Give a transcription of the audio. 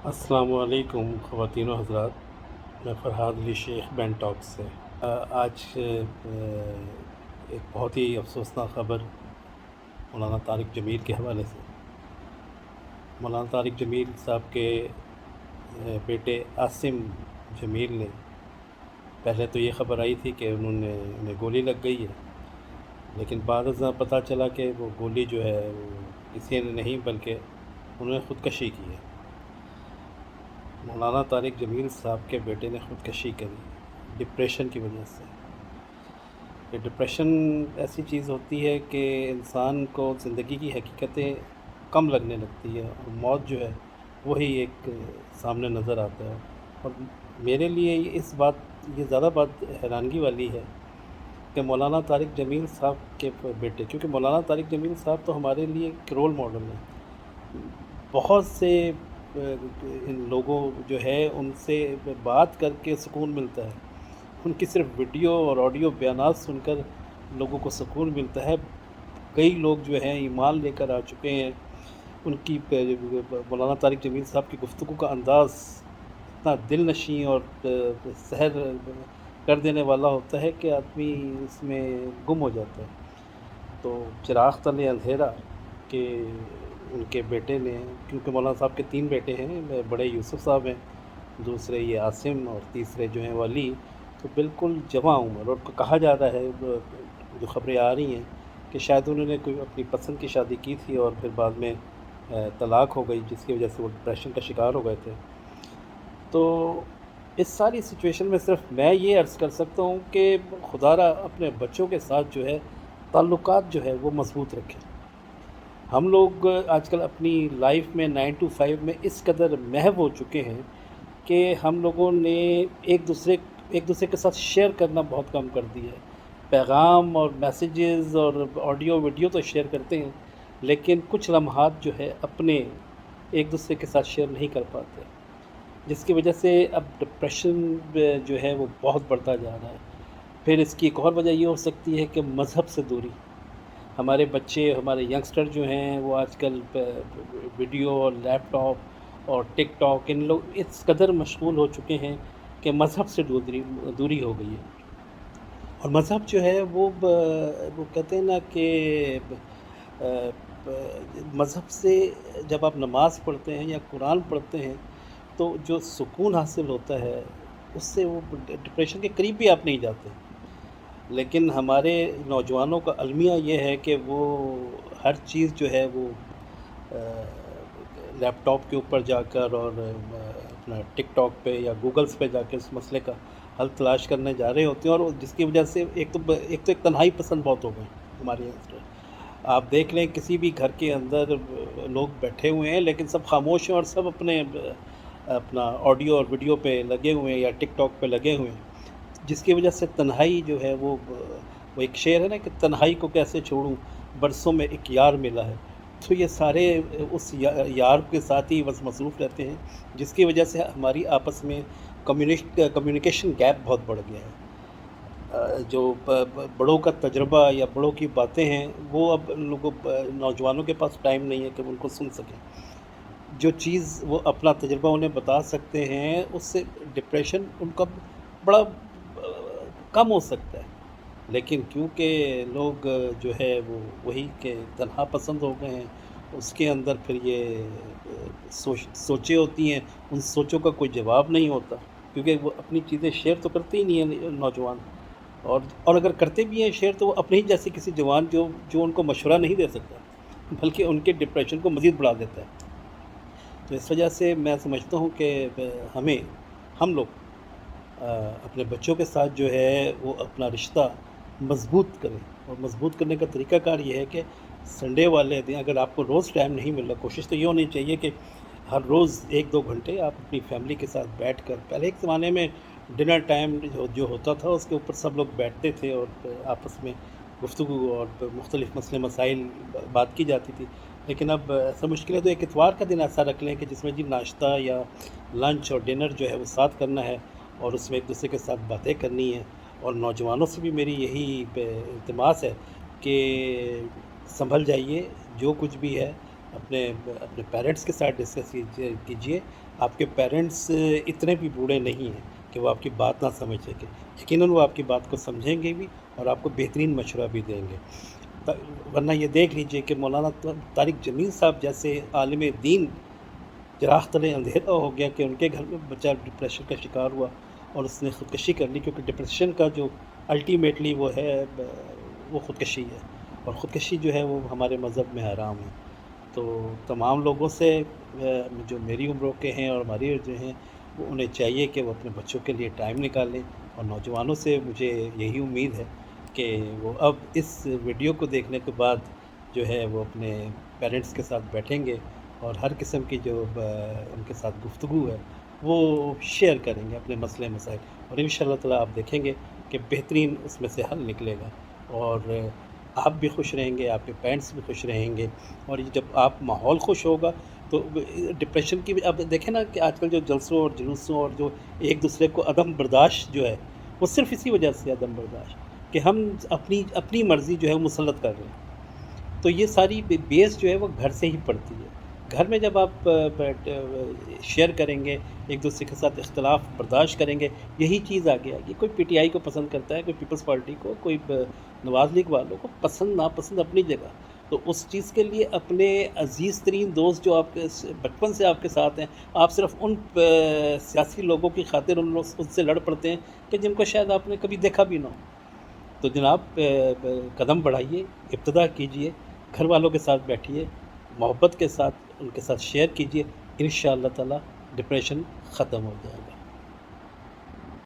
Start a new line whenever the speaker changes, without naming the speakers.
السلام علیکم خواتین و حضرات، میں فرحاد علی شیخ بین ٹاک سے۔ آج ایک بہت ہی افسوسناک خبر مولانا طارق جمیل کے حوالے سے۔ مولانا طارق جمیل صاحب کے بیٹے عاصم جمیل نے پہلے تو یہ خبر آئی تھی کہ انہیں گولی لگ گئی ہے، لیکن بعد ازاں پتہ چلا کہ وہ گولی جو ہے وہ کسی نے نہیں بلکہ انہوں نے خودکشی کی ہے۔ مولانا طارق جمیل صاحب کے بیٹے نے خودکشی کری ڈپریشن کی وجہ سے۔ یہ ڈپریشن ایسی چیز ہوتی ہے کہ انسان کو زندگی کی حقیقتیں کم لگنے لگتی ہے اور موت جو ہے وہی ایک سامنے نظر آتا ہے۔ اور میرے لیے یہ زیادہ بات حیرانگی والی ہے کہ مولانا طارق جمیل صاحب کے بیٹے، کیونکہ مولانا طارق جمیل صاحب تو ہمارے لیے ایک رول ماڈل ہیں۔ بہت سے ان لوگوں جو ہے ان سے بات کر کے سکون ملتا ہے، ان کی صرف ویڈیو اور آڈیو بیانات سن کر لوگوں کو سکون ملتا ہے۔ کئی لوگ جو ہیں ایمان لے کر آ چکے ہیں۔ ان کی مولانا طارق جمیل صاحب کی گفتگو کا انداز اتنا دل نشیں اور سحر کر دینے والا ہوتا ہے کہ آدمی اس میں گم ہو جاتا ہے۔ تو چراغ تلے اندھیرا کہ ان کے بیٹے نے، کیونکہ مولانا صاحب کے 3 بیٹے ہیں، بڑے یوسف صاحب ہیں، دوسرے یہ عاصم اور تیسرے جو ہیں ولی، تو بالکل جوان عمر، اور کہا جا رہا ہے جو خبریں آ رہی ہیں کہ شاید انہوں نے کوئی اپنی پسند کی شادی کی تھی اور پھر بعد میں طلاق ہو گئی، جس کی وجہ سے وہ ڈپریشن کا شکار ہو گئے تھے۔ تو اس ساری سچویشن میں صرف میں یہ عرض کر سکتا ہوں کہ خدا را اپنے بچوں کے ساتھ جو ہے تعلقات جو ہے وہ مضبوط رکھیں۔ ہم لوگ آج کل اپنی لائف میں 9 to 5 میں اس قدر محو ہو چکے ہیں کہ ہم لوگوں نے ایک دوسرے کے ساتھ شیئر کرنا بہت کم کر دیا ہے۔ پیغام اور میسیجز اور آڈیو ویڈیو تو شیئر کرتے ہیں، لیکن کچھ لمحات جو ہے اپنے ایک دوسرے کے ساتھ شیئر نہیں کر پاتے، جس کی وجہ سے اب ڈپریشن جو ہے وہ بہت بڑھتا جا رہا ہے۔ پھر اس کی ایک اور وجہ یہ ہو سکتی ہے کہ مذہب سے دوری۔ ہمارے بچے، ہمارے ینگسٹر جو ہیں وہ آج کل ویڈیو اور لیپ ٹاپ اور ٹک ٹاک ان لوگ اس قدر مشغول ہو چکے ہیں کہ مذہب سے دوری ہو گئی ہے۔ اور مذہب جو ہے وہ کہتے ہیں نا کہ مذہب سے جب آپ نماز پڑھتے ہیں یا قرآن پڑھتے ہیں تو جو سکون حاصل ہوتا ہے اس سے وہ ڈپریشن کے قریب بھی آپ نہیں جاتے۔ لیکن ہمارے نوجوانوں کا المیہ یہ ہے کہ وہ ہر چیز جو ہے وہ لیپ ٹاپ کے اوپر جا کر اور اپنا ٹک ٹاک پہ یا گوگلز پہ جا کے اس مسئلے کا حل تلاش کرنے جا رہے ہوتے ہیں، اور جس کی وجہ سے ایک تو تنہائی پسند بہت ہو گئے ہمارے یہاں۔ آپ دیکھ لیں کسی بھی گھر کے اندر لوگ بیٹھے ہوئے ہیں لیکن سب خاموش ہیں اور سب اپنا آڈیو اور ویڈیو پہ لگے ہوئے ہیں یا ٹک ٹاک پہ لگے ہوئے ہیں، جس کی وجہ سے تنہائی جو ہے وہ ایک شعر ہے نا کہ تنہائی کو کیسے چھوڑوں برسوں میں ایک یار ملا ہے۔ تو یہ سارے اس یار کے ساتھ ہی بس مصروف رہتے ہیں، جس کی وجہ سے ہماری آپس میں کمیونیکیشن گیپ بہت بڑھ گیا ہے۔ جو بڑوں کا تجربہ یا بڑوں کی باتیں ہیں وہ اب نوجوانوں کے پاس ٹائم نہیں ہے کہ ان کو سن سکیں۔ جو چیز وہ اپنا تجربہ انہیں بتا سکتے ہیں اس سے ڈپریشن ان کا بڑا کم ہو سکتا ہے، لیکن کیونکہ لوگ جو ہے وہ وہی کہ تنہا پسند ہو گئے ہیں، اس کے اندر پھر یہ سوچیں ہوتی ہیں، ان سوچوں کا کوئی جواب نہیں ہوتا، کیونکہ وہ اپنی چیزیں شیئر تو کرتے ہی نہیں ہیں نوجوان، اور اگر کرتے بھی ہیں شیئر تو وہ اپنے ہی جیسے کسی جوان جو ان کو مشورہ نہیں دے سکتا بلکہ ان کے ڈپریشن کو مزید بڑھا دیتا ہے۔ تو اس وجہ سے میں سمجھتا ہوں کہ ہم لوگ اپنے بچوں کے ساتھ جو ہے وہ اپنا رشتہ مضبوط کریں، اور مضبوط کرنے کا طریقہ کار یہ ہے کہ سنڈے والے دن اگر آپ کو روز ٹائم نہیں مل رہا، کوشش تو یہ ہونی چاہیے کہ ہر روز 1-2 گھنٹے آپ اپنی فیملی کے ساتھ بیٹھ کر، پہلے ایک زمانے میں ڈنر ٹائم جو ہوتا تھا اس کے اوپر سب لوگ بیٹھتے تھے اور آپس میں گفتگو اور مختلف مسئلے مسائل بات کی جاتی تھی، لیکن اب ایسا مشکل ہے تو ایک اتوار کا دن ایسا رکھ لیں کہ جس میں جی ناشتہ یا لنچ اور ڈنر جو ہے وہ ساتھ کرنا ہے، اور اس میں ایک دوسرے کے ساتھ باتیں کرنی ہیں۔ اور نوجوانوں سے بھی میری یہی التماس ہے کہ سنبھل جائیے، جو کچھ بھی ہے اپنے اپنے پیرنٹس کے ساتھ ڈسکس کیجیے. آپ کے پیرنٹس اتنے بھی بوڑھے نہیں ہیں کہ وہ آپ کی بات نہ سمجھ سکیں. یقیناً وہ آپ کی بات کو سمجھیں گے بھی اور آپ کو بہترین مشورہ بھی دیں گے. ورنہ یہ دیکھ لیجئے کہ مولانا طارق جمیل صاحب جیسے عالم دین چراغ تلے اندھیرا ہو گیا کہ ان کے گھر میں بچہ ڈپریشن کا شکار ہوا اور اس نے خودکشی کر لی، کیونکہ ڈپریشن کا جو الٹیمیٹلی وہ ہے وہ خودکشی ہے، اور خودکشی جو ہے وہ ہمارے مذہب میں حرام ہے. تو تمام لوگوں سے جو میری عمروں کے ہیں اور ہماری جو ہیں وہ انہیں چاہیے کہ وہ اپنے بچوں کے لیے ٹائم نکالیں. اور نوجوانوں سے مجھے یہی امید ہے کہ وہ اب اس ویڈیو کو دیکھنے کے بعد جو ہے وہ اپنے پیرنٹس کے ساتھ بیٹھیں گے اور ہر قسم کی جو ان کے ساتھ گفتگو ہے وہ شیئر کریں گے اپنے مسئلے مسائل، اور ان شاء اللہ تعالیٰ آپ دیکھیں گے کہ بہترین اس میں سے حل نکلے گا، اور آپ بھی خوش رہیں گے، آپ کے پیرنٹس بھی خوش رہیں گے. اور یہ جب آپ ماحول خوش ہوگا تو ڈپریشن کی بھی اب دیکھیں نا کہ آج کل جو جلسوں اور جلوسوں اور جو ایک دوسرے کو عدم برداشت جو ہے وہ صرف اسی وجہ سے عدم برداشت کہ ہم اپنی مرضی جو ہے وہ مسلط کر رہے ہیں. تو یہ ساری بیس جو ہے وہ گھر سے ہی پڑتی ہے. گھر میں جب آپ شیئر کریں گے، ایک دوسرے کے ساتھ اختلاف برداشت کریں گے، یہی چیز آگے آئے گی. کوئی پی ٹی آئی کو پسند کرتا ہے، کوئی پیپلز پارٹی کو، کوئی نواز لیگ والوں کو، پسند ناپسند اپنی جگہ. تو اس چیز کے لیے اپنے عزیز ترین دوست جو آپ کے بچپن سے آپ کے ساتھ ہیں، آپ صرف ان سیاسی لوگوں کی خاطر ان سے لڑ پڑتے ہیں کہ جن کو شاید آپ نے کبھی دیکھا بھی نہ ہو. تو جناب قدم بڑھائیے، ابتدا کیجئے، گھر والوں کے ساتھ بیٹھیے، محبت کے ساتھ ان کے ساتھ شیئر کیجئے. انشاءاللہ تعالی ڈپریشن ختم ہو جائے گا.